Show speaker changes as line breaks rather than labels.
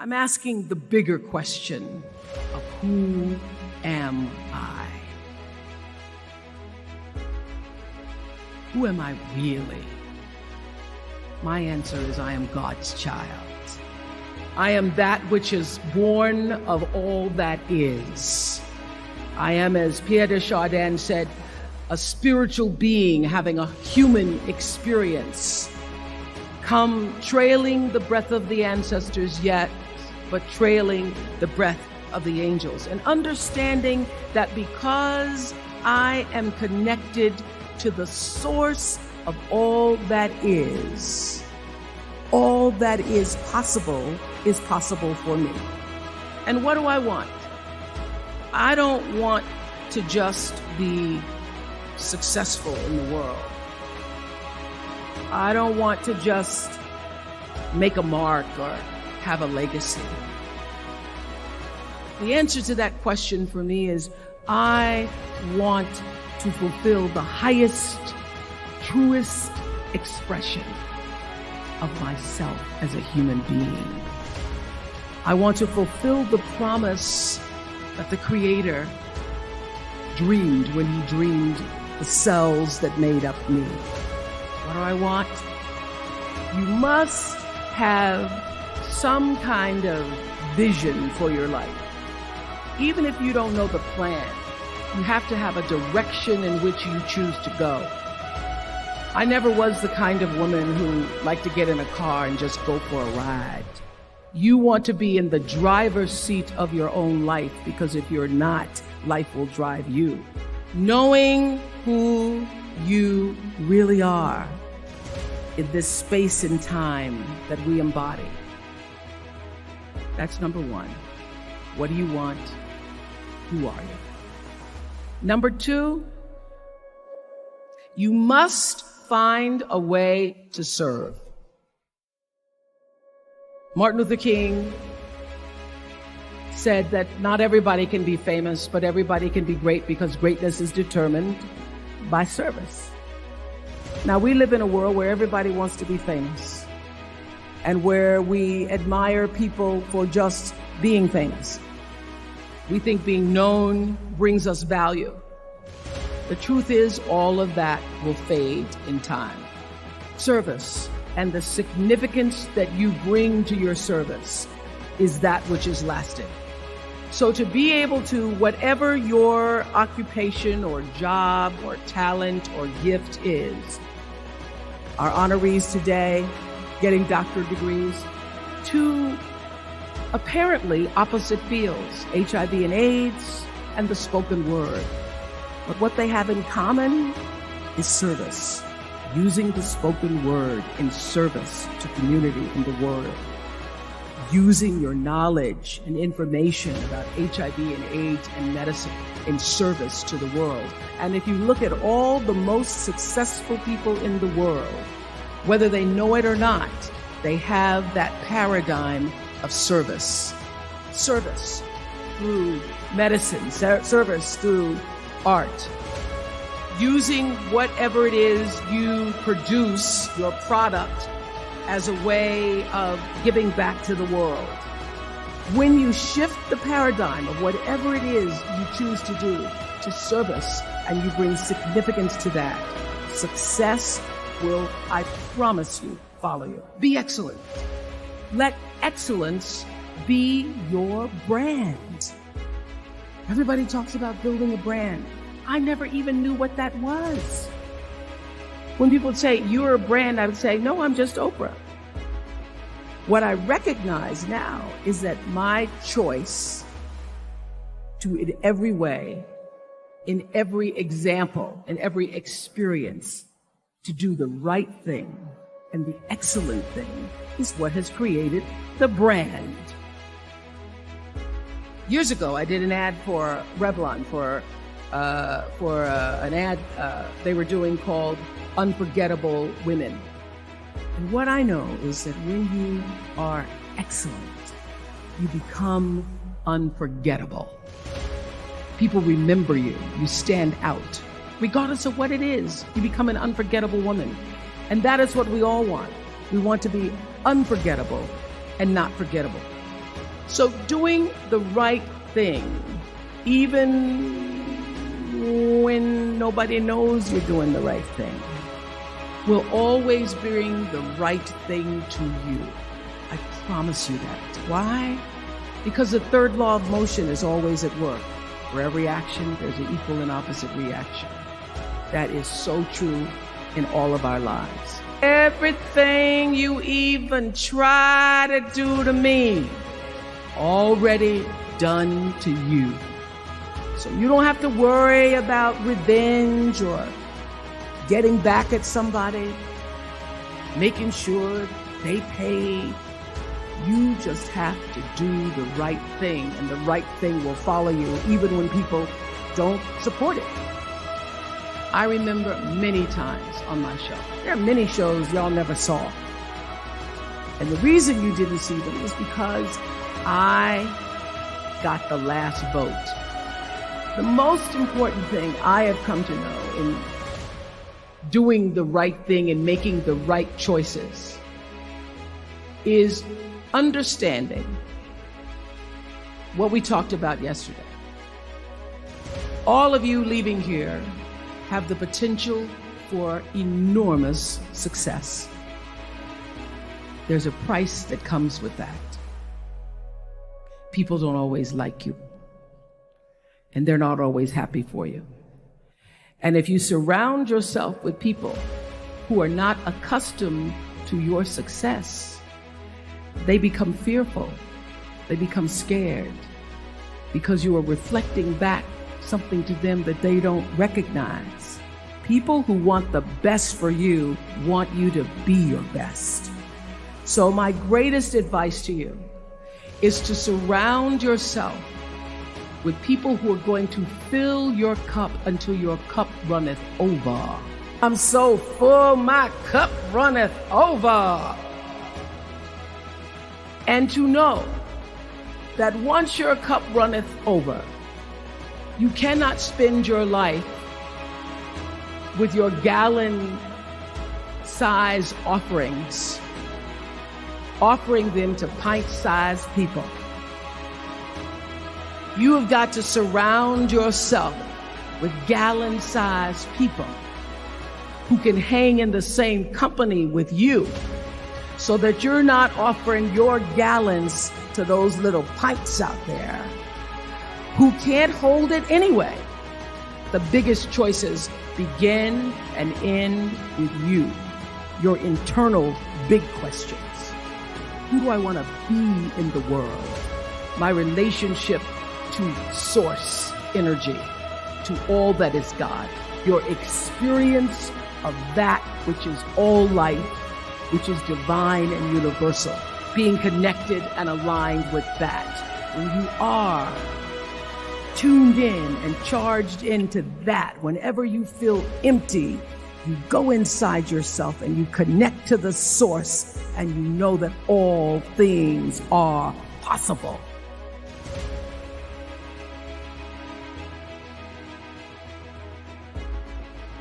I'm asking the bigger question of who am I? Who am I really? My answer is I am God's child. I am that which is born of all that is. I am, as Pierre de Chardin said, a spiritual being having a human experience, come trailing the breath of the ancestors yet, but trailing the breath of the angels, and understanding that because I am connected to the source of all that is possible for me. And what do I want? I don't want to just be successful in the world. I don't want to just make a mark or have a legacy. The answer to that question for me is I want to fulfill the highest, truest expression of myself as a human being. I want to fulfill the promise that the Creator dreamed when He dreamed the cells that made up me. What do I want? You must have some kind of vision for your life. Even if you don't know the plan, you have to have a direction in which you choose to go. I never was the kind of woman who liked to get in a car and just go for a ride. You want to be in the driver's seat of your own life, because if you're not, life will drive you. Knowing who you really are in this space and time that we embody. That's number one. What do you want? Who are you? Number two, you must find a way to serve. Martin Luther King said that not everybody can be famous, but everybody can be great, because greatness is determined by service. Now, we live in a world where everybody wants to be famous and where we admire people for just being famous. We think being known brings us value. The truth is, all of that will fade in time. Service and the significance that you bring to your service is that which is lasting. So to be able to, whatever your occupation or job or talent or gift is, our honorees today getting doctorate degrees, to apparently opposite fields, HIV and AIDS and the spoken word. But what they have in common is service, using the spoken word in service to community in the world, using your knowledge and information about HIV and AIDS and medicine in service to the world. And if you look at all the most successful people in the world, whether they know it or not, they have that paradigm of service. Service through medicine, service through art. Using whatever it is you produce, your product, as a way of giving back to the world. When you shift the paradigm of whatever it is you choose to do to service, and you bring significance to that, success will, I promise you, follow you. Be excellent. Let excellence be your brand. Everybody talks about building a brand. I never even knew what that was. When people would say, you're a brand, I would say, no, I'm just Oprah. What I recognize now is that my choice to, in every way, in every example, in every experience, to do the right thing and the excellent thing is what has created the brand. Years ago, I did an ad for Revlon for an ad they were doing called Unforgettable Women. And what I know is that when you are excellent, you become unforgettable. People remember you. You stand out. Regardless of what it is, you become an unforgettable woman. And that is what we all want. We want to be unforgettable and not forgettable. So doing the right thing, even when nobody knows you're doing the right thing, will always bring the right thing to you. I promise you that. Why? Because the third law of motion is always at work. For every action, there's an equal and opposite reaction. That is so true in all of our lives. Everything you even try to do to me, already done to you. So you don't have to worry about revenge or getting back at somebody, making sure they pay. You just have to do the right thing, and the right thing will follow you even when people don't support it. I remember many times on my show. There are many shows y'all never saw. And the reason you didn't see them is because I got the last vote. The most important thing I have come to know in doing the right thing and making the right choices is understanding what we talked about yesterday. All of you leaving here have the potential for enormous success. There's a price that comes with that. People don't always like you, and they're not always happy for you. And if you surround yourself with people who are not accustomed to your success, they become fearful, they become scared, because you are reflecting back something to them that they don't recognize. People who want the best for you want you to be your best. So my greatest advice to you is to surround yourself with people who are going to fill your cup until your cup runneth over. I'm so full, my cup runneth over. And to know that once your cup runneth over, you cannot spend your life with your gallon-size offerings, offering them to pint-sized people. You have got to surround yourself with gallon-sized people who can hang in the same company with you, so that you're not offering your gallons to those little pints out there who can't hold it anyway. The biggest choices begin and end with you, your internal big questions. Who do I want to be in the world? My relationship to source energy, to all that is God, your experience of that which is all life, which is divine and universal, being connected and aligned with that. When you are tuned in and charged into that, whenever you feel empty, you go inside yourself and you connect to the source, and you know that all things are possible.